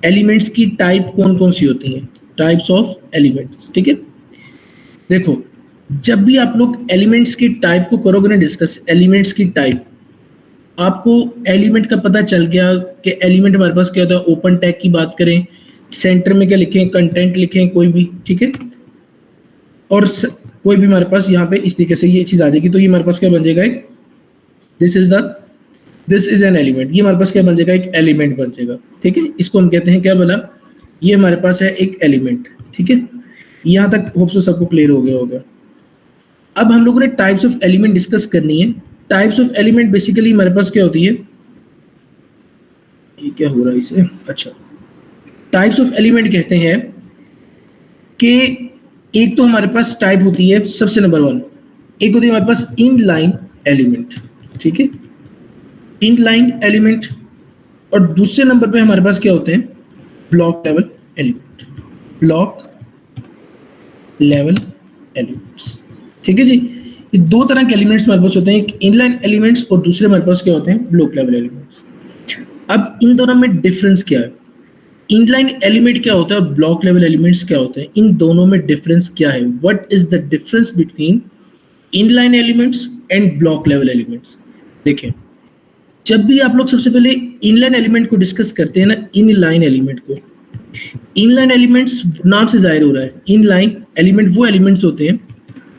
Elements की type कौन कौन सी होती हैं, टाइप्स ऑफ एलिमेंट्स। ठीक है, देखो जब भी आप लोग एलिमेंट्स की टाइप को करोगे ना डिस्कस, एलिमेंट्स की टाइप, आपको एलिमेंट का पता चल गया कि एलिमेंट हमारे पास क्या होता है। ओपन टैग की बात करें, सेंटर में क्या लिखें, कंटेंट लिखें कोई भी, ठीक है, और कोई भी हमारे पास यहाँ पे इस तरीके से ये चीज आ जाएगी, तो ये हमारे पास क्या बन जाएगा, एक दिस इज एन एलिमेंट, ये हमारे पास क्या बन जाएगा, एक एलिमेंट बन जाएगा। ठीक है, इसको हम कहते हैं क्या बना, ये हमारे पास है एक एलिमेंट। ठीक है, यहाँ तक होप सो सबको क्लियर हो गया होगा। अब हम लोगों ने टाइप्स ऑफ एलिमेंट डिस्कस करनी है। टाइप्स ऑफ एलिमेंट बेसिकली हमारे पास क्या होती है, ये क्या हो रहा है इसे, अच्छा, टाइप्स ऑफ एलिमेंट कहते हैं कि एक तो हमारे पास टाइप होती है सबसे नंबर 1, एक होती है हमारे पास इनलाइन एलिमेंट। ठीक है, इनलाइन एलिमेंट, और दूसरे नंबर पे हमारे पास क्या होते हैं, block level element, block level elements. ठीक है जी, ये दो तरह के एलिमेंट्स हमारे पास होते हैं, एक इनलाइन एलिमेंट्स और दूसरे हमारे पास क्या होते हैं, ब्लॉक लेवल एलिमेंट्स। अब इन दोनों में डिफरेंस क्या है, इनलाइन एलिमेंट क्या होता है और ब्लॉक लेवल एलिमेंट्स क्या होते हैं, इन दोनों में डिफरेंस क्या है, what is the difference between inline elements and block level elements. देखें, जब भी आप लोग सबसे पहले इनलाइन एलिमेंट को डिस्कस करते हैं ना, इनलाइन एलिमेंट को, इनलाइन एलिमेंट्स नाम से जाहिर हो रहा है, इनलाइन एलिमेंट वो एलिमेंट्स होते हैं,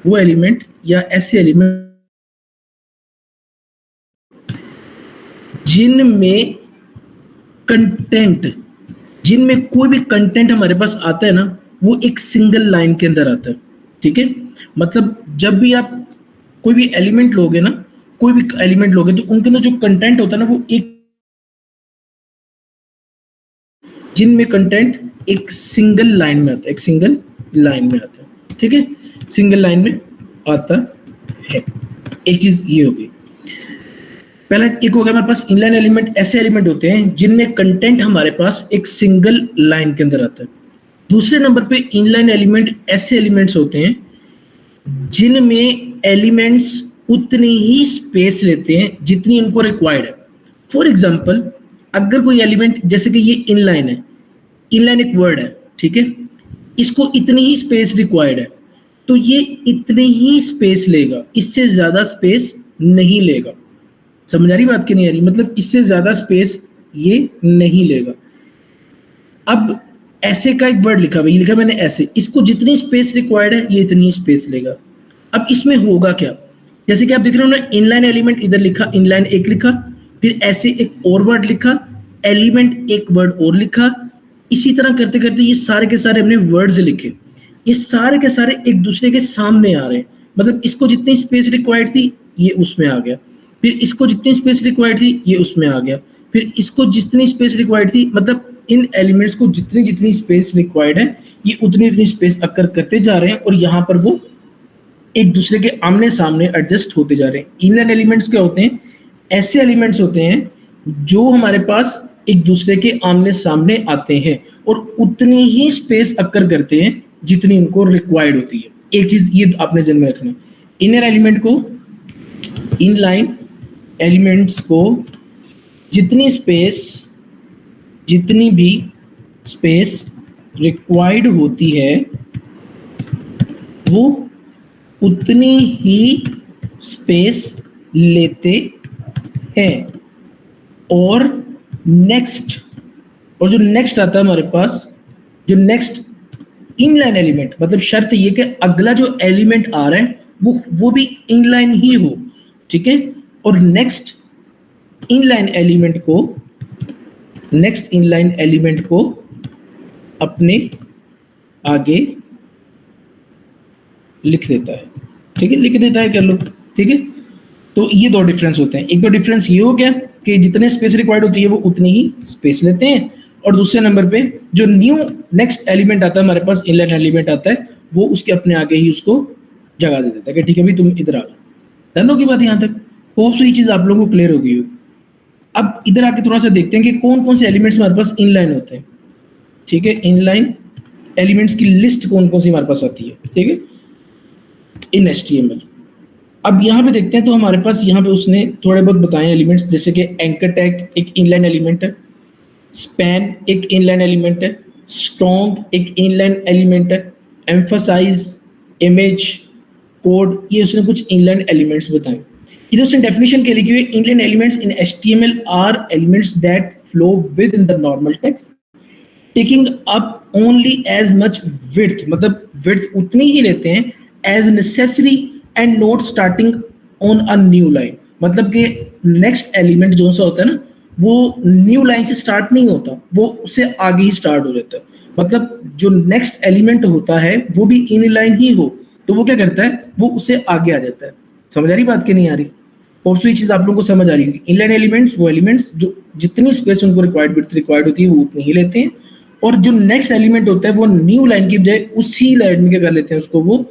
वो एलिमेंट या ऐसे एलिमेंट जिनमें कंटेंट, जिनमें कोई भी कंटेंट हमारे पास आता है ना, वो एक सिंगल लाइन के अंदर आता है। ठीक है, मतलब जब भी आप कोई भी एलिमेंट लोगे ना, कोई भी एलिमेंट लोगे तो उनके अंदर जो कंटेंट होता है ना, वो एक, जिनमें कंटेंट एक सिंगल लाइन में आता है, एक सिंगल लाइन में आता है। ठीक है, सिंगल लाइन में आता है। एक चीज ये हो गई, पहला एक हो गया हमारे पास इनलाइन एलिमेंट, ऐसे एलिमेंट होते हैं जिनमें कंटेंट हमारे पास एक सिंगल लाइन के अंदर आता है। दूसरे नंबर पे इनलाइन एलिमेंट ऐसे एलिमेंट्स होते हैं जिनमें एलिमेंट्स उतनी ही स्पेस लेते हैं जितनी उनको रिक्वायर्ड है। फॉर एग्जाम्पल, अगर कोई एलिमेंट, जैसे कि ये इनलाइन है, इनलाइन एक वर्ड है, ठीक है, इसको इतनी ही स्पेस रिक्वायर्ड है, तो ये इतनी ही स्पेस लेगा, इससे ज्यादा स्पेस नहीं लेगा। समझ आ रही बात कि नहीं आ रही, मतलब इससे ज्यादा स्पेस ये नहीं लेगा। अब ऐसे का एक वर्ड लिखा, भाई लिखा मैंने ऐसे, इसको जितनी स्पेस रिक्वायर्ड है ये इतनी स्पेस लेगा। अब इसमें होगा क्या, जैसे कि आप देख रहे हो ना, इनलाइन एलिमेंट इधर लिखा, इनलाइन एक लिखा, फिर ऐसे एक और वर्ड लिखा, एलिमेंट एक वर्ड और लिखा, इसी तरह करते करते ये सारे के सारे हमने वर्ड्स लिखे, ये सारे के सारे एक दूसरे के सामने आ रहे हैं। मतलब इसको जितनी स्पेस रिक्वायर्ड थी ये उसमें आ गया, फिर इसको जितनी स्पेस रिक्वायर्ड थी ये उसमें आ गया, फिर इसको जितनी स्पेस रिक्वायर्ड थी, मतलब इन एलिमेंट्स को जितनी जितनी स्पेस रिक्वायर्ड है ये उतनी उतनी स्पेस अकर करते जा रहे हैं, और यहाँ पर वो एक दूसरे के आमने सामने एडजस्ट होते जा रहे हैं। इनलाइन एलिमेंट्स क्या होते हैं, ऐसे एलिमेंट्स होते हैं जो हमारे पास एक दूसरे के आमने सामने आते हैं और उतनी ही स्पेस अकर करते हैं जितनी उनको रिक्वायर्ड होती है। एक चीज ये आपने ध्यान में रखना, इनर एलिमेंट को, इनलाइन एलिमेंट्स को जितनी भी स्पेस रिक्वायर्ड होती है वो उतनी ही स्पेस लेते हैं। और नेक्स्ट, और जो नेक्स्ट आता है हमारे पास, जो नेक्स्ट इनलाइन एलिमेंट, मतलब शर्त ये कि अगला जो एलिमेंट आ रहा है वो भी इनलाइन ही हो, ठीक है, और नेक्स्ट इनलाइन एलिमेंट को अपने आगे लिख देता है। ठीक है, लिख देता है, कर लो, ठीक है। तो ये दो डिफरेंस होते हैं, एक तो डिफरेंस ये हो गया कि जितने स्पेस रिक्वायर्ड होती है वो उतनी ही स्पेस लेते हैं, और दूसरे नंबर पे जो न्यू नेक्स्ट एलिमेंट आता है हमारे पास, इनलाइन एलिमेंट आता है, वो उसके अपने आगे ही उसको जगह दे देता है कि ठीक है भाई तुम इधर आ जाओ। डन होगी बात यहाँ तक, होप सो ये चीज आप लोगों को क्लियर हो गई हो। अब इधर आके थोड़ा सा देखते हैं कि कौन कौन से एलिमेंट्स हमारे पास इनलाइन होते हैं। ठीक है, इनलाइन एलिमेंट्स की लिस्ट कौन कौन सी हमारे पास आती है, ठीक है, इन HTML। अब यहाँ पे देखते हैं, तो हमारे पास यहाँ पे उसने थोड़े बहुत बताए एलिमेंट्स, जैसे कि एंकर टैग एक इनलाइन एलिमेंट है, स्पैन एक इनलाइन एलिमेंट है, स्ट्रॉन्ग एक इनलाइन एलिमेंट है, एम्फसाइज, इमेज, कोड, ये उसने कुछ इनलाइन एलिमेंट्स बताए। इधर उसने डेफिनेशन के लिखी हुई, inline elements in HTML are elements that flow within the normal text taking up only as much width, मतलब विड्थ उतनी ही लेते हैं as necessary and not starting on a new line, मतलब कि नेक्स्ट एलिमेंट जो सा होता है ना वो न्यू लाइन से स्टार्ट नहीं होता, वो उससे आगे ही स्टार्ट हो जाता है। मतलब जो नेक्स्ट एलिमेंट होता है वो भी इन लाइन ही हो तो वो क्या करता है, वो उससे आगे आ जाता है। समझ आ रही बात कि नहीं आ रही? और ये चीज आप लोगों को समझ आ रही है, इनलाइन एलिमेंट्स वो एलिमेंट्स जो जितनी स्पेस उनको रिक्वायर्ड विड्थ रिक्वायर्ड होती है वो उतनी ही लेते हैं, और जो नेक्स्ट एलिमेंट होता है वो न्यू लाइन की बजाय उसी लाइन में क्या कर लेते हैं, उसको वो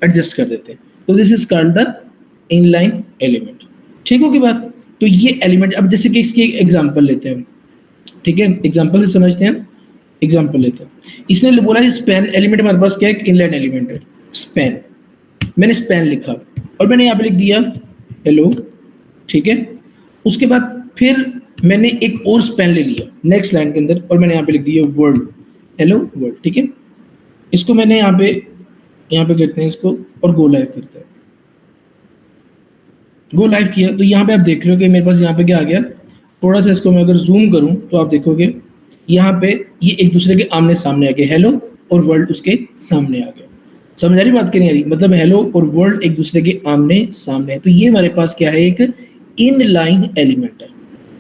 एडजस्ट कर देते हैं। तो this is called the inline element. ठीक होगी बात? तो ये एलिमेंट, अब जैसे कि इसकी एग्जांपल लेते हैं, ठीक है, एग्जांपल से समझते हैं। एग्जांपल लेते हैं, इसने बोला स्पैन एलिमेंट हमारे पास क्या है, इनलाइन एलिमेंट है स्पैन। मैंने स्पैन लिखा और मैंने यहाँ पे लिख दिया हेलो, ठीक है। उसके बाद फिर मैंने एक और स्पैन ले लिया नेक्स्ट लाइन के अंदर और मैंने यहाँ पे लिख दिया वर्ल्ड, हेलो वर्ल्ड, ठीक है। इसको मैंने यहाँ पे करते हैं इसको और गो लाइव करते हैं। गो लाइव किया तो यहाँ पे आप देख रहे हो कि मेरे पास यहाँ पे क्या आ गया, थोड़ा सा इसको मैं अगर जूम करूँ तो आप देखोगे यहाँ पे ये एक दूसरे के आमने सामने आ गए, हेलो और वर्ल्ड उसके सामने आ गया। समझ आ रही बात? नहीं आ रही? मतलब हेलो और वर्ल्ड एक दूसरे के आमने सामने है, तो ये हमारे पास क्या है, एक इन लाइन एलिमेंट है।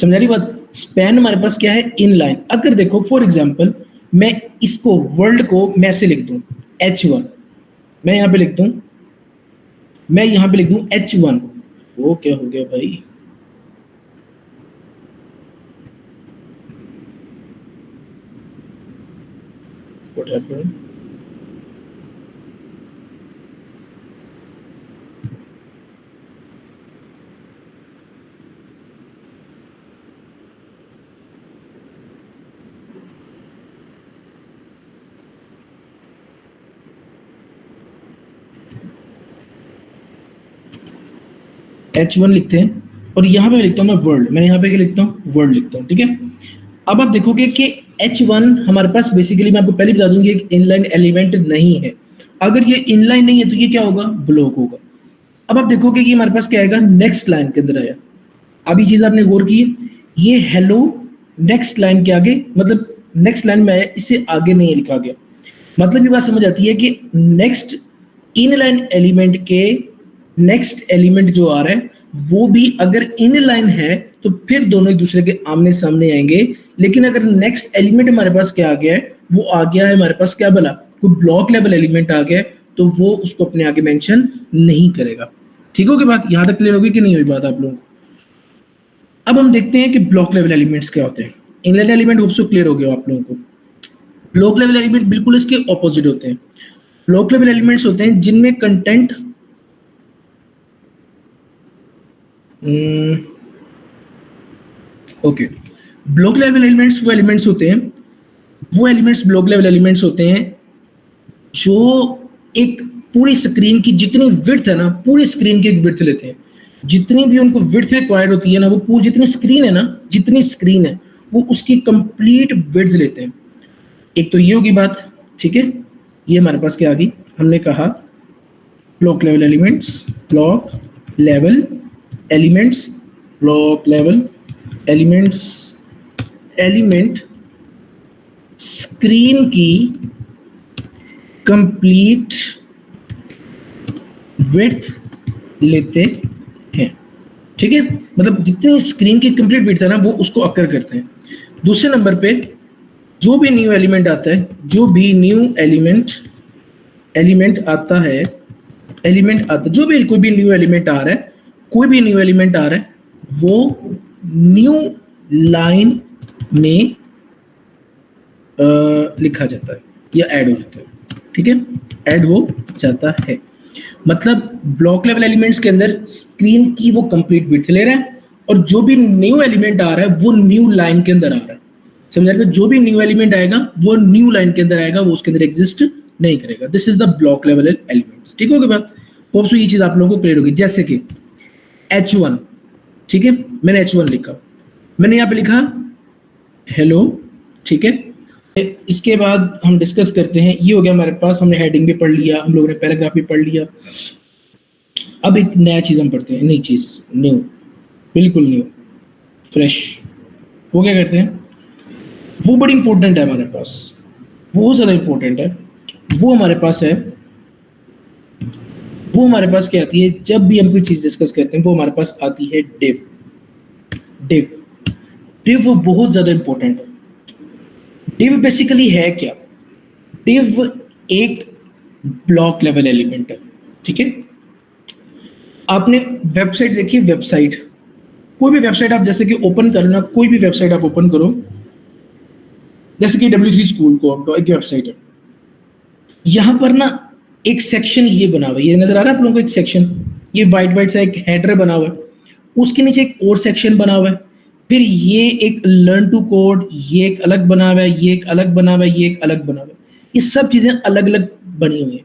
समझ आ रही बात? स्पैन हमारे पास क्या है, इन लाइन। अगर देखो फॉर एग्जाम्पल मैं इसको वर्ल्ड को मैं ऐसे लिख दूं H1, मैं यहाँ पे लिख दूं, मैं यहाँ पे लिख दूं H1, वो क्या हो गया भाई, what happened? H1 लिखते हैं और यहाँ पे लिखता हूँ मैं वर्ल्ड, मैंने यहाँ पे क्या लिखता हूँ, वर्ल्ड लिखता हूँ, ठीक है। अब आप देखोगे कि H1 हमारे पास बेसिकली, मैं आपको पहले बता दूंगी, एक इनलाइन एलिमेंट नहीं है। अगर ये इनलाइन नहीं है तो ये क्या होगा, ब्लॉक होगा। अब आप देखोगे कि हमारे पास क्या आएगा, नेक्स्ट लाइन के अंदर आया। अब ये चीज आपने गौर की, ये हेलो नेक्स्ट लाइन के आगे, मतलब नेक्स्ट लाइन में आया, इससे आगे नहीं लिखा गया। मतलब ये बात समझ आती है कि नेक्स्ट इन लाइन एलिमेंट के नेक्स्ट एलिमेंट जो आ रहा है वो भी अगर इन लाइन है तो फिर दोनों एक दूसरे के आमने सामने आएंगे। लेकिन अगर नेक्स्ट एलिमेंट हमारे पास क्या आ गया है, वो आ गया है हमारे पास क्या बला, कोई ब्लॉक लेवल एलिमेंट आ गया है, तो वो उसको अपने आगे मेंशन नहीं करेगा। ठीक होगी बात? यहां तक क्लियर होगी कि नहीं हुई बात आप लोगों को? अब हम देखते हैं कि ब्लॉक लेवल एलिमेंट्स क्या होते हैं। Inline element hope so clear हो गया आप लोगों को। ब्लॉक लेवल एलिमेंट बिल्कुल इसके ऑपोजिट होते हैं। ब्लॉक लेवल एलिमेंट्स होते हैं जिनमें content okay, block level elements वो एलिमेंट्स होते हैं, वो एलिमेंट्स ब्लॉक लेवल एलिमेंट्स होते हैं जो एक पूरी स्क्रीन की जितनी विड्थ है ना, पूरी स्क्रीन की एक विड्थ लेते हैं। जितनी भी उनको विड्थ रिक्वायर्ड होती है ना, वो पूरी जितनी स्क्रीन है ना, जितनी स्क्रीन है वो उसकी कंप्लीट विड्थ लेते हैं। एक तो ये होगी बात, ठीक है। ये हमारे पास क्या आ गई, हमने कहा block level elements, block level elements, block level elements, element screen की कंप्लीट विड्थ लेते हैं, ठीक है। मतलब जितनी स्क्रीन की कंप्लीट विड्थ है ना वो उसको अकर करते हैं। दूसरे नंबर पे जो भी न्यू एलिमेंट आता है, जो भी न्यू एलिमेंट आता है, जो भी कोई भी न्यू एलिमेंट आ रहा है, कोई भी न्यू एलिमेंट आ रहा है, वो न्यू लाइन में लिखा जाता है या ऐड हो जाता है, ठीक है, ऐड हो जाता है। मतलब ब्लॉक लेवल एलिमेंट्स के अंदर स्क्रीन की वो कंप्लीट विड्थ ले रहा है, और जो भी न्यू एलिमेंट आ रहा है वो न्यू लाइन के अंदर आ रहा है। समझ रहे हो? जो भी न्यू एलिमेंट आएगा वो न्यू लाइन के अंदर आएगा, वो उसके अंदर एग्जिस्ट नहीं करेगा। This is the block level elements. ठीक होगी बात? होप सो ये चीज आप लोगों को क्लियर होगी। जैसे कि H1, ठीक है, मैंने H1 लिखा, मैंने यहाँ पे लिखा हेलो, ठीक है। इसके बाद हम डिस्कस करते हैं, ये हो गया हमारे पास, हमने हेडिंग भी पढ़ लिया, हम लोगों ने पैराग्राफ भी पढ़ लिया। अब एक नया चीज़ हम पढ़ते हैं, नई चीज़, न्यू, बिल्कुल न्यू, फ्रेश। वो क्या करते हैं, वो बड़ी इंपॉर्टेंट है हमारे पास, बहुत ज़्यादा इंपॉर्टेंट है। वो हमारे पास है, वो हमारे पास क्या आती है, जब भी हम कोई चीज़ डिस्कस करते हैं वो हमारे पास आती है डिव। डिव, डिव वो बहुत ज़्यादा इंपॉर्टेंट है। डिव बेसिकली है क्या, डिव एक ब्लॉक लेवल एलिमेंट है, ठीक है। आपने वेबसाइट देखी, वेबसाइट, कोई भी वेबसाइट आप जैसे कि ओपन करो ना, कोई भी वेबसाइट आप ओपन करो, जैसे कि W3 स्कूल को एक वेबसाइट है, यहां पर ना एक सेक्शन ये बना हुआ है, ये नजर आ रहा है आप लोगों को, एक सेक्शन, ये वाइट वाइट सा एक हेडर बना हुआ है, उसके नीचे एक और सेक्शन बना हुआ है, फिर ये एक लर्न टू कोड, ये एक अलग बना हुआ है, ये एक अलग बना हुआ है, ये एक अलग बना हुआ है, ये सब चीजें अलग अलग बनी हुई है।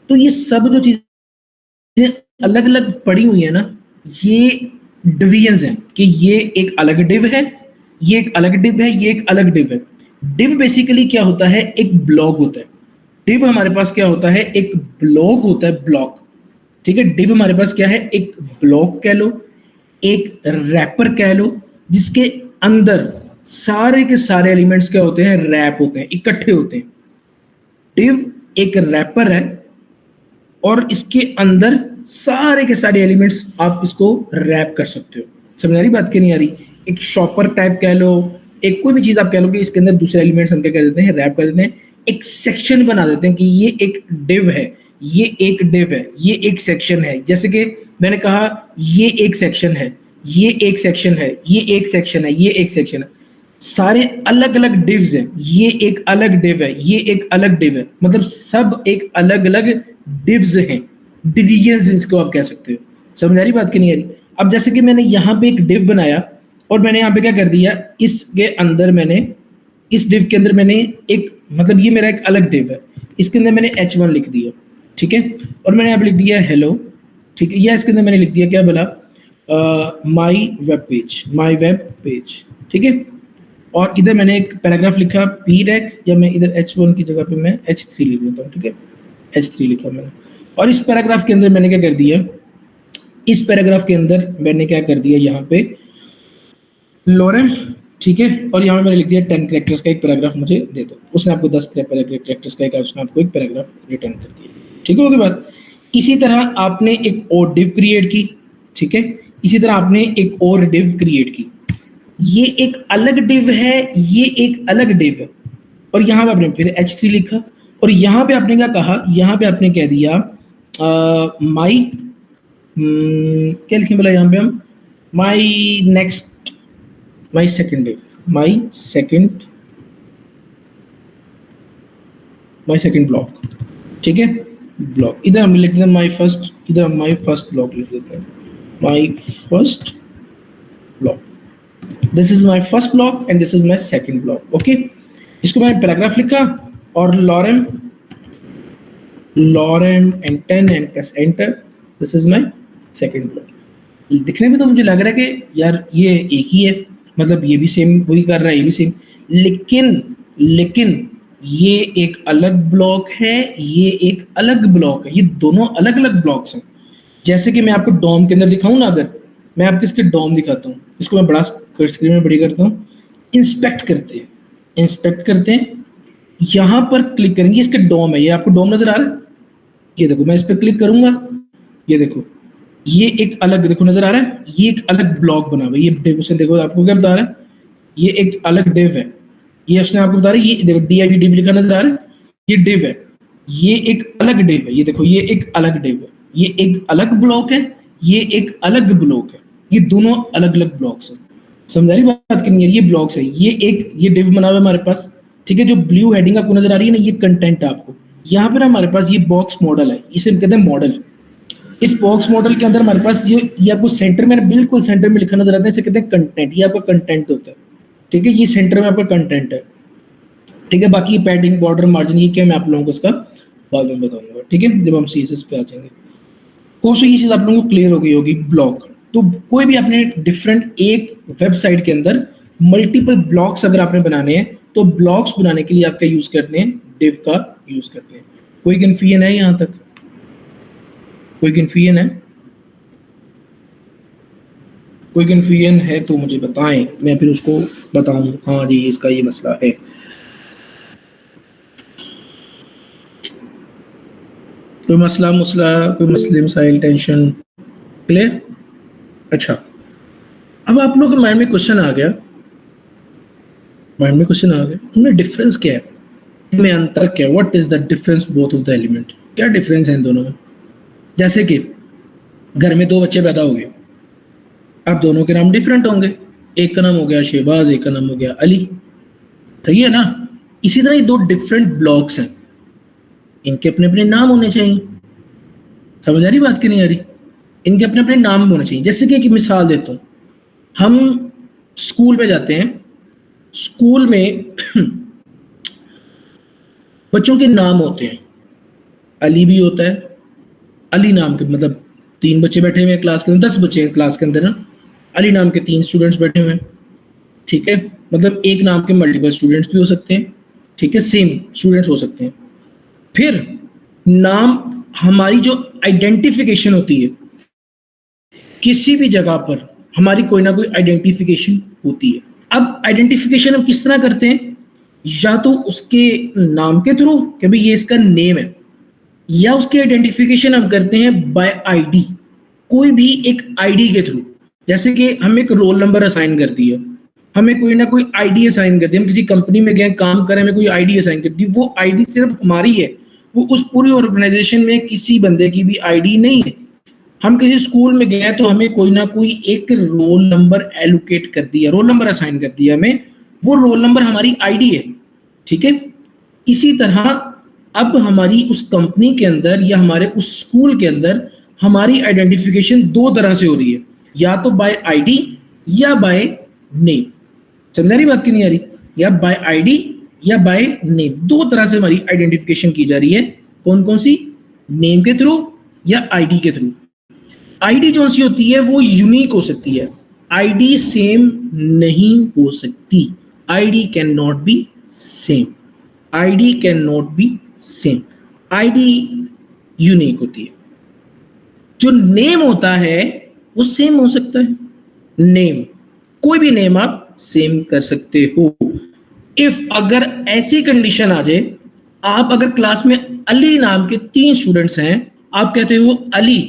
तो ये सब जो चीजें अलग अलग पड़ी हुई है ना, ये डिवीजन है, कि ये एक अलग डिव है, ये एक अलग डिव है, ये एक अलग डिव है। डिव बेसिकली क्या होता है, एक ब्लॉक होता है। डिव हमारे पास क्या होता है, एक ब्लॉक होता है, ब्लॉक, ठीक है। डिव हमारे पास क्या है, एक ब्लॉक कह लो, एक रैपर कह लो, जिसके अंदर सारे के सारे एलिमेंट्स क्या होते हैं, रैप होते हैं, इकट्ठे होते हैं। डिव एक रैपर है और इसके अंदर सारे के सारे एलिमेंट्स आप इसको रैप कर सकते हो। समझ आ रही बात, की नहीं आ रही। एक शॉपर टाइप कह लो, एक कोई भी चीज आप कह लो कि इसके अंदर दूसरे एलिमेंट्स हम क्या कर देते हैं, रैप कर देते हैं, एक सेक्शन बना देते हैं कि ये एक डिव है, ये एक डिव है, ये एक सेक्शन है। जैसे कि मैंने कहा ये एक सेक्शन है, ये एक सेक्शन है, ये एक सेक्शन है, ये एक सेक्शन है, सारे अलग अलग डिव्स हैं, ये एक अलग डिव है, ये एक अलग डिव है, मतलब सब एक अलग अलग डिव्स हैं, डिवीजन्स जिसको आप कह सकते हो। समझ आ रही बात की नहीं आ रही। अब जैसे कि मैंने यहाँ पे एक डिव बनाया और मैंने यहाँ पे क्या कर दिया, इसके अंदर मैंने, इस डिव के अंदर मैंने एक, मतलब ये मेरा एक अलग डिव है, इसके अंदर मैंने H1 लिख दिया, ठीक है। और मैंने यहाँ पे लिख दिया हेलो, ठीक है। या इसके अंदर मैंने लिख दिया क्या बोला, माई वेब पेज, माई वेब पेज, ठीक है। और इधर मैंने एक पैराग्राफ लिखा पी रैक, या मैं इधर H1 की जगह पे मैं H3 लिख देता हूँ, ठीक है। H3 लिखा मैंने, और इस पैराग्राफ के अंदर मैंने क्या कर दिया, इस पैराग्राफ के अंदर मैंने क्या कर दिया, यहाँ पे लोरेम, ठीक है। और यहाँ पे मैंने लिख दिया 10 कैरेक्टर्स का एक पैराग्राफ मुझे दे दो। उसने आपको 10 कैरेक्टर्स का एक, उसने आपको एक पैराग्राफ रिटर्न कर दिया, ठीक है। उसके बाद इसी तरह आपने एक और डिव क्रिएट की, ठीक है। इसी तरह आपने एक और डिव क्रिएट की, ये एक अलग डिव है, ये एक अलग डिव है। और यहाँ पे आपने फिर H3 लिखा, और यहाँ पे आपने क्या कहा, यहाँ पे आपने कह दिया माई, क्या लिखें बोला यहाँ पे हम, my next, my second div, my second block, ठीक है। ब्लॉक इधर हम लिख देते हैं माई फर्स्ट, इधर हम माई फर्स्ट ब्लॉक लिख देते हैं, my first block, this is my first block and this is my second block, okay. इसको मैंने पैराग्राफ लिखा और lorem and 10 and press enter, this is my second block. दिखने में तो मुझे लग रहा है कि यार ये एक ही है, मतलब ये भी सेम वही कर रहा है, ये भी सेम, लेकिन ये एक अलग ब्लॉक है, ये एक अलग ब्लॉक है, ये दोनों अलग अलग ब्लॉक्स हैं। जैसे कि मैं आपको डॉम के अंदर दिखाऊं ना, अगर मैं आपको इसके डॉम दिखाता हूँ, इसको मैं बड़ा स्क्रीन में बड़ी करता हूँ, इंस्पेक्ट करते हैं, यहाँ पर क्लिक करेंगे, इसके डॉम है, ये आपको डॉम नजर आ रहा है, ये देखो मैं इस पर क्लिक करूंगा, ये देखो ये एक अलग, देखो नजर आ रहा है, ये एक अलग ब्लॉक बना हुआ है, ये डिव से देखो आपको क्या बता रहा है, ये एक अलग डिव है, ये उसने आपको बता रहा है, ये देखो DIV डिव लिखा नजर आ रहा है, ये डिव है, ये एक अलग डिव है, ये देखो ये एक अलग डिव है, ये एक अलग ब्लॉक है, ये एक अलग ब्लॉक है, ये दोनों अलग अलग ब्लॉक्स हैं। समझ आ रही बात करनी है, ये ब्लॉक्स है, ये डिव बना हुआ है हमारे पास, ठीक है। जो ब्लू हेडिंग आपको नजर आ रही है ना, ये कंटेंट है आपको, यहाँ पे ना हमारे पास ये बॉक्स मॉडल है, इसे कहते हैं मॉडल। इस बॉक्स मॉडल के अंदर हमारे पास ये आपको सेंटर में, बिल्कुल सेंटर में लिखा नजर आता है, इसे कहते हैं कंटेंट, ये आपका कंटेंट होता है, ठीक है। ये सेंटर में आपका कंटेंट है, ठीक है। बाकी पैडिंग, बॉर्डर, मार्जिन, ये क्या मैं आप लोगों को इसका बाद में बताऊंगा, ठीक है, जब हम CSS पे आ जाएंगे। कोर्स ये चीज आप लोगों को क्लियर हो गई होगी। ब्लॉक, तो कोई भी आपने डिफरेंट एक वेबसाइट के अंदर मल्टीपल ब्लॉक्स अगर आपने बनाने हैं तो ब्लॉक्स बनाने के लिए आपका यूज करते हैं div का यूज करते हैं। कोई कंफ्यूजन है यहां तक? कोई कंफ्यूजन है? कोई कंफ्यूजन है तो मुझे बताएं, मैं फिर उसको बताऊं हाँ जी इसका ये मसला है। कोई मसला कोई मसाइल टेंशन क्लियर? अच्छा, अब आप लोग के माइंड में क्वेश्चन आ गया, इनमें डिफरेंस क्या है, इनमें अंतर क्या है, what is the difference both of the element, क्या डिफरेंस है इन दोनों में? जैसे कि घर में 2 बच्चे पैदा हो गए, अब दोनों के नाम डिफरेंट होंगे, एक का नाम हो गया शहबाज, एक का नाम हो गया अली, सही है ना? इसी तरह ये 2 डिफरेंट ब्लॉक्स हैं, इनके अपने अपने नाम होने चाहिए। समझ आ रही बात कि नहीं आ रही? इनके अपने अपने नाम होने चाहिए। जैसे कि एक मिसाल देता हूँ, हम स्कूल में जाते हैं, स्कूल में बच्चों के नाम होते हैं, अली भी होता है, अली नाम के मतलब 3 बच्चे बैठे हुए हैं क्लास के अंदर, 10 बच्चे हैं क्लास के अंदर ना, अली नाम के 3 स्टूडेंट्स बैठे हुए हैं, ठीक है, मतलब एक नाम के मल्टीपल स्टूडेंट्स भी हो सकते हैं, ठीक है, सेम स्टूडेंट्स हो सकते हैं। फिर नाम, हमारी जो आइडेंटिफिकेशन होती है, किसी भी जगह पर हमारी कोई ना कोई आइडेंटिफिकेशन होती है। अब आइडेंटिफिकेशन हम किस तरह करते हैं, या तो उसके नाम के थ्रू कि भाई ये इसका नेम है, या उसकी आइडेंटिफिकेशन हम करते हैं बाय आईडी, कोई भी एक आईडी के थ्रू। जैसे कि हम एक रोल नंबर असाइन कर दिया, हमें कोई ना कोई आईडी असाइन कर दी, हम किसी कंपनी में गए काम करें, हमें कोई आईडी असाइन कर दी, वो आईडी सिर्फ हमारी है, वो उस पूरी ऑर्गेनाइजेशन में किसी बंदे की भी आईडी नहीं है। हम किसी स्कूल में गए तो हमें कोई ना कोई एक रोल नंबर एलोकेट कर दिया, रोल नंबर असाइन कर दिया हमें, वो रोल नंबर हमारी आईडी है, ठीक है। इसी तरह अब हमारी उस कंपनी के अंदर या हमारे उस स्कूल के अंदर हमारी आइडेंटिफिकेशन 2 तरह से हो रही है, या तो बाय आईडी या बाय नेम। समझ आ रही बात की नहीं आ रही? या बाय आईडी या बाय नेम, 2 तरह से हमारी आइडेंटिफिकेशन की जा रही है। कौन कौन सी? नेम के थ्रू या आईडी के थ्रू। आईडी जो सी होती है वो यूनिक हो सकती है, आईडी सेम नहीं हो सकती, ID can not be same, ID can not be same, ID unique होती है। जो नेम होता है वो सेम हो सकता है, नेम, कोई भी नेम आप सेम कर सकते हो। इफ अगर ऐसी कंडीशन आ जाए, आप अगर क्लास में अली नाम के 3 स्टूडेंट्स हैं, आप कहते हो अली,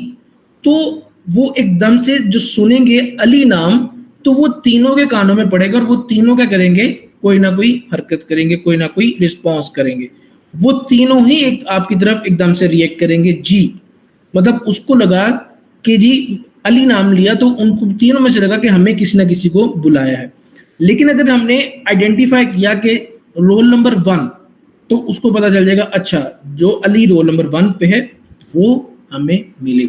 तो वो एकदम से जो सुनेंगे अली नाम, तो वो तीनों के कानों में पड़ेगा और वो तीनों क्या करेंगे, कोई ना कोई हरकत करेंगे, कोई ना कोई रिस्पॉन्स करेंगे। वो तीनों ही एक आपकी तरफ एकदम से रिएक्ट करेंगे जी, मतलब उसको लगा कि जी अली नाम लिया तो उनको तीनों में से लगा कि हमें किसी ना किसी को बुलाया है। लेकिन अगर हमने आइडेंटिफाई किया कि रोल नंबर 1, तो उसको पता चल जाएगा अच्छा जो अली रोल नंबर 1 पे है वो हमें मिले।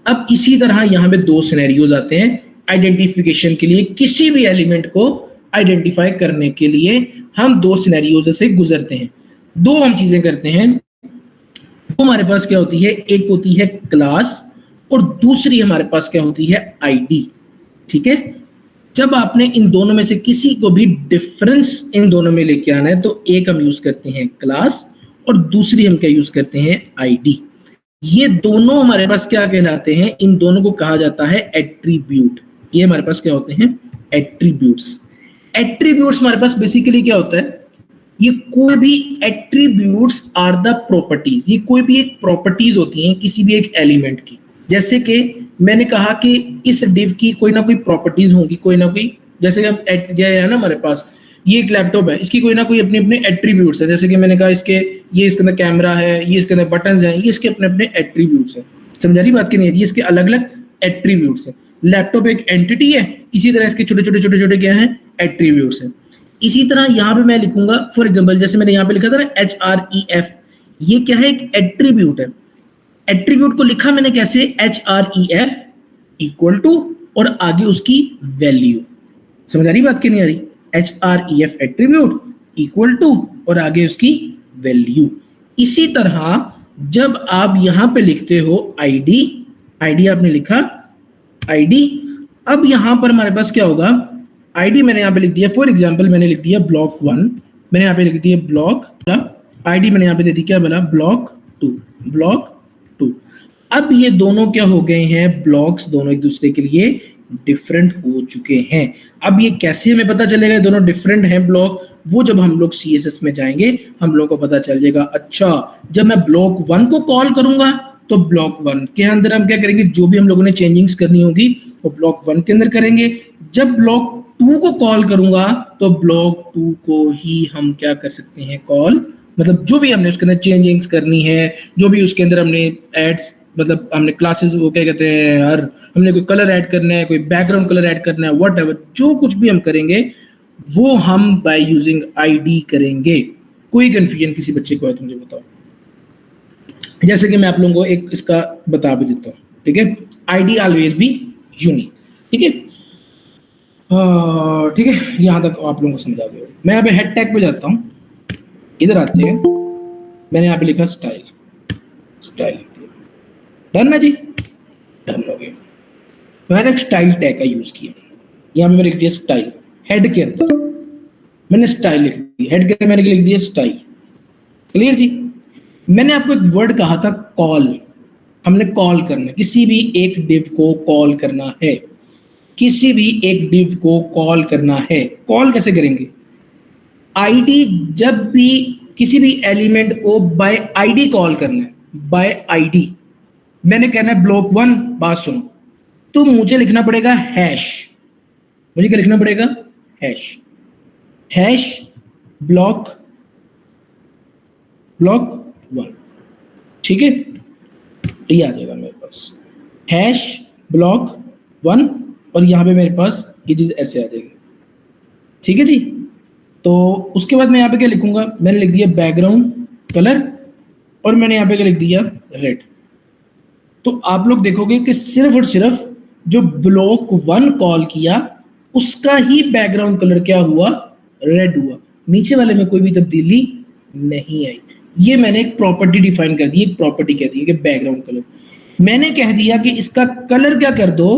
अब इसी तरह यहाँ पे 2 सिनेरियोज आते हैं आइडेंटिफिकेशन के लिए, किसी भी एलिमेंट को आइडेंटिफाई करने के लिए हम 2 सिनेरियोज से गुजरते हैं। 2 हम चीजें करते हैं, वो हमारे पास क्या होती है, एक होती है क्लास और दूसरी हमारे पास क्या होती है, आईडी, ठीक है। जब आपने इन दोनों में से किसी को भी डिफरेंस इन दोनों में लेके आना है, तो एक हम यूज करते हैं क्लास और दूसरी हम क्या यूज करते हैं, आईडी। ये दोनों हमारे पास क्या कहलाते हैं, इन दोनों को कहा जाता है एट्रीब्यूट। ये हमारे पास क्या होते हैं, एट्रीब्यूट्स। एट्रीब्यूट्स हमारे पास बेसिकली क्या होता है, ये कोई भी एट्रीब्यूट्स आर द प्रॉपर्टीज, ये कोई भी एक प्रॉपर्टीज होती हैं किसी भी एक एलिमेंट की। जैसे कि मैंने कहा कि इस डिव की कोई ना कोई प्रॉपर्टीज होंगी, कोई ना कोई, जैसे हम है ना हमारे पास ये एक लैपटॉप है, इसकी कोई ना कोई अपने अपने एट्रीब्यूट्स है। जैसे कि मैंने कहा इसके ये इसके अंदर कैमरा है, ये इसके अंदर बटन्स हैं, ये इसके अपने अपने एट्रीब्यूट्स हैं। समझा रही बात की नहीं है? ये इसके अलग अलग एट्रीब्यूट्स हैं। लैपटॉप एक एंटिटी है, इसी तरह इसके छोटे छोटे छोटे छोटे क्या हैं, एट्रीब्यूट्स हैं। इसी तरह यहाँ पे मैं लिखूंगा फॉर एग्जाम्पल, जैसे मैंने यहाँ पे लिखा था ना HREF, ये क्या है, एक एट्रीब्यूट है। एट्रीब्यूट को लिखा मैंने कैसे, HREF इक्वल टू और आगे उसकी वैल्यू। समझ आ रही बात की नहीं आ रही? HREF एट्रीब्यूट इक्वल टू और आगे उसकी वैल्यू। इसी तरह जब आप यहां पे लिखते हो आईडी, आईडी आपने लिखा आईडी, अब यहां पर हमारे पास क्या होगा, आईडी मैंने यहाँ पे लिख दिया, फॉर एग्जाम्पल मैंने लिख दिया ब्लॉक 1, मैंने यहाँ पे लिख दिया ब्लॉक, आईडी मैंने यहाँ पे दे दी क्या बोला, ब्लॉक 2, ब्लॉक 2। अब ये दोनों क्या हो गए हैं, ब्लॉक्स दोनों एक दूसरे के लिए डिफरेंट हो चुके हैं। अब ये कैसे हमें पता चलेगा दोनों डिफरेंट हैं ब्लॉक, वो जब हम लोग CSS में जाएंगे हम लोग को पता चल जाएगा। अच्छा, जब मैं ब्लॉक 1 को कॉल करूंगा तो ब्लॉक 1 के अंदर हम क्या करेंगे, जो भी हम लोगों ने चेंजिंग्स करनी होगी वो ब्लॉक 1 के अंदर करेंगे। जब ब्लॉक 2 को कॉल करूंगा तो ब्लॉक 2 को ही हम क्या कर सकते हैं, कॉल, मतलब जो भी हमने उसके अंदर चेंजिंग्स करनी है, जो भी उसके अंदर हमने एड्स, मतलब हमने क्लासेस, वो क्या कहते हैं, हर हमने कोई कलर ऐड करना है, कोई बैकग्राउंड कलर ऐड करना है, व्हाटएवर, जो कुछ भी हम करेंगे वो हम बाय यूजिंग आईडी करेंगे। कोई कंफ्यूजन किसी बच्चे को है तो मुझे बताओ। जैसे कि मैं आप लोगों को एक इसका बता भी देता हूँ, ठीक है, आईडी ऑलवेज बी यूनिक, ठीक है, ठीक है, यहां तक आप लोगों को समझा गया। मैं यहाँ पे हेड टैग पे जाता हूँ, इधर आते हैं, मैंने यहाँ पे लिखा स्टाइल, स्टाइल डन ना जी, डन हो गया। मैंने एक स्टाइल टैग का यूज किया, यहाँ पे मैंने लिख दिया स्टाइल, हेड के अंदर मैंने स्टाइल लिख दी, हेड के अंदर मैंने लिख दिया स्टाइल। क्लियर जी। मैंने आपको एक वर्ड कहा था कॉल, हमने कॉल करना, किसी भी एक डिव को कॉल करना है, किसी भी एक डिव को कॉल करना है। कॉल कैसे करेंगे, आईडी, जब भी किसी भी एलिमेंट को बाय आईडी कॉल करना है, बाय आईडी, मैंने कहना है ब्लॉक 1, बात सुनो, तो मुझे लिखना पड़ेगा हैश, मुझे क्या लिखना पड़ेगा, हैश, हैश ब्लॉक 1, ठीक है, ये आ जाएगा मेरे पास, हैश ब्लॉक 1, और यहां पे मेरे पास ये चीज ऐसे आ जाएगी, ठीक है जी। तो उसके बाद मैं यहाँ पे क्या लिखूंगा, मैंने लिख दिया बैकग्राउंड कलर, और मैंने यहाँ पे क्या लिख दिया, रेड। तो आप लोग देखोगे कि सिर्फ और सिर्फ जो ब्लॉक 1 कॉल किया उसका ही बैकग्राउंड कलर क्या हुआ, रेड हुआ, नीचे वाले में कोई भी तब्दीली नहीं आई। ये मैंने एक प्रॉपर्टी डिफाइन कर दी, एक प्रॉपर्टी कह दी है कि बैकग्राउंड कलर, मैंने कह दिया कि इसका कलर क्या कर दो,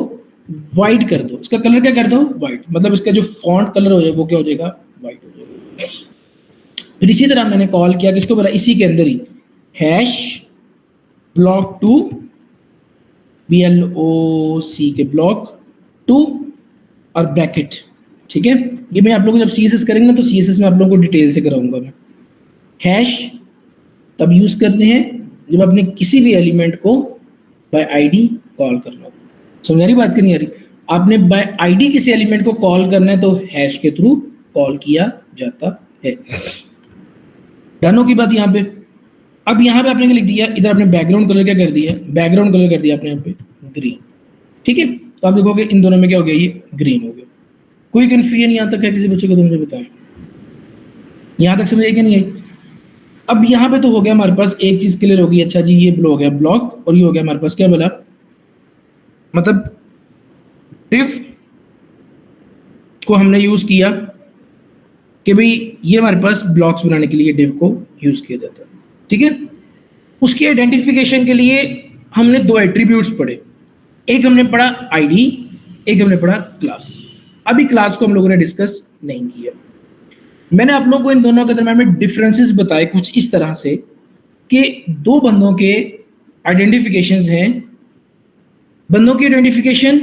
व्हाइट कर दो, इसका कलर क्या कर दो, व्हाइट, मतलब इसका जो फॉन्ट कलर हो जाएगा वो क्या हो जाएगा, व्हाइट हो जाएगा। फिर इसी तरह मैंने कॉल किया किसको, बोला इसी के अंदर ही, हैश ब्लॉक 2, BLOC के ब्लॉक 2 और ब्रैकेट, ठीक है। ये मैं आप लोगों को जब CSS करेंगे ना तो CSS में आप लोगों को डिटेल से कराऊंगा मैं। हैश तब यूज करते हैं जब आपने किसी भी एलिमेंट को बाय आईडी कॉल करना हो। समझ आ रही बात कि नहीं आ रही, आपने बाय आईडी किसी एलिमेंट को कॉल करना है तो हैश के थ्रू कॉल किया जाता है। डन हो की बात यहाँ पे। अब यहाँ पे आपने लिख दिया, इधर आपने बैकग्राउंड कलर क्या कर दिया, बैकग्राउंड कलर कर दिया आपने यहाँ पे ग्रीन, ठीक है। तो आप देखोगे इन दोनों में क्या हो गया, ये ग्रीन हो गया। कोई कंफ्यूजन यहाँ तक है किसी बच्चे को, तो मुझे बताएं, यहाँ तक समझ आई कि नहीं आई। अब यहाँ पे तो हो गया हमारे पास एक चीज क्लियर होगी, अच्छा जी ये हो गया ब्लॉक, और ये हो गया हमारे पास क्या बोला, मतलब डिव को हमने यूज किया कि भाई ये हमारे पास ब्लॉक्स बनाने के लिए डिव को यूज किया जाता है, ठीक है। उसकी आइडेंटिफिकेशन के लिए हमने 2 एट्रीब्यूट्स पढ़े, एक हमने पढ़ा आईडी, एक हमने पढ़ा क्लास। अभी क्लास को हम लोगों ने डिस्कस नहीं किया। मैंने आप लोगों को इन दोनों के दरम्यान में डिफरेंसेस बताए कुछ इस तरह से कि 2 बंदों के आइडेंटिफिकेशंस हैं। बंदों की आइडेंटिफिकेशन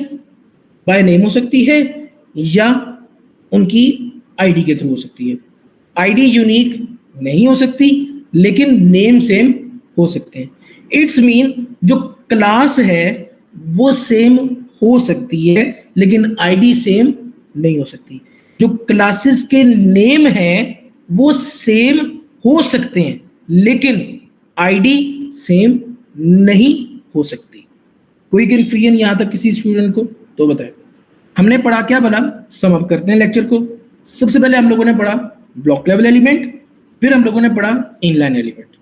बाय नेम हो सकती है या उनकी आईडी के थ्रू हो सकती है। आईडी यूनिक नहीं हो सकती लेकिन नेम सेम हो सकते हैं। इट्स मीन जो क्लास है वो सेम हो सकती है लेकिन आईडी सेम नहीं हो सकती। जो क्लासेस के नेम हैं वो सेम हो सकते हैं लेकिन आईडी सेम नहीं हो सकती। कोई कंफ्यूजन यहां तक किसी स्टूडेंट को तो बताएं। हमने पढ़ा क्या बना, सम अप करते हैं लेक्चर को। सबसे पहले हम लोगों ने पढ़ा ब्लॉक लेवल एलिमेंट, फिर हम लोगों ने पढ़ा inline element.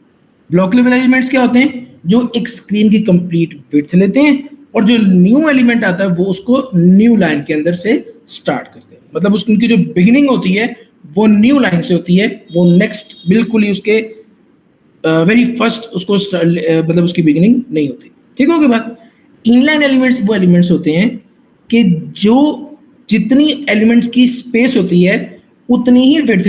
Block level elements क्या होते हैं, जो एक स्क्रीन की कंप्लीट विड्थ लेते हैं और जो न्यू एलिमेंट आता है वो उसको न्यू लाइन के अंदर से स्टार्ट करते हैं। मतलब उनकी जो बिगिनिंग होती है वो न्यू लाइन से होती है, वो नेक्स्ट बिल्कुल ही उसके वेरी फर्स्ट उसको मतलब उसकी बिगिनिंग नहीं होती। ठीक होगी बात। इनलाइन एलिमेंट्स वो एलिमेंट्स होते हैं कि जो जितनी एलिमेंट्स की स्पेस होती है उतनी ही विड्थ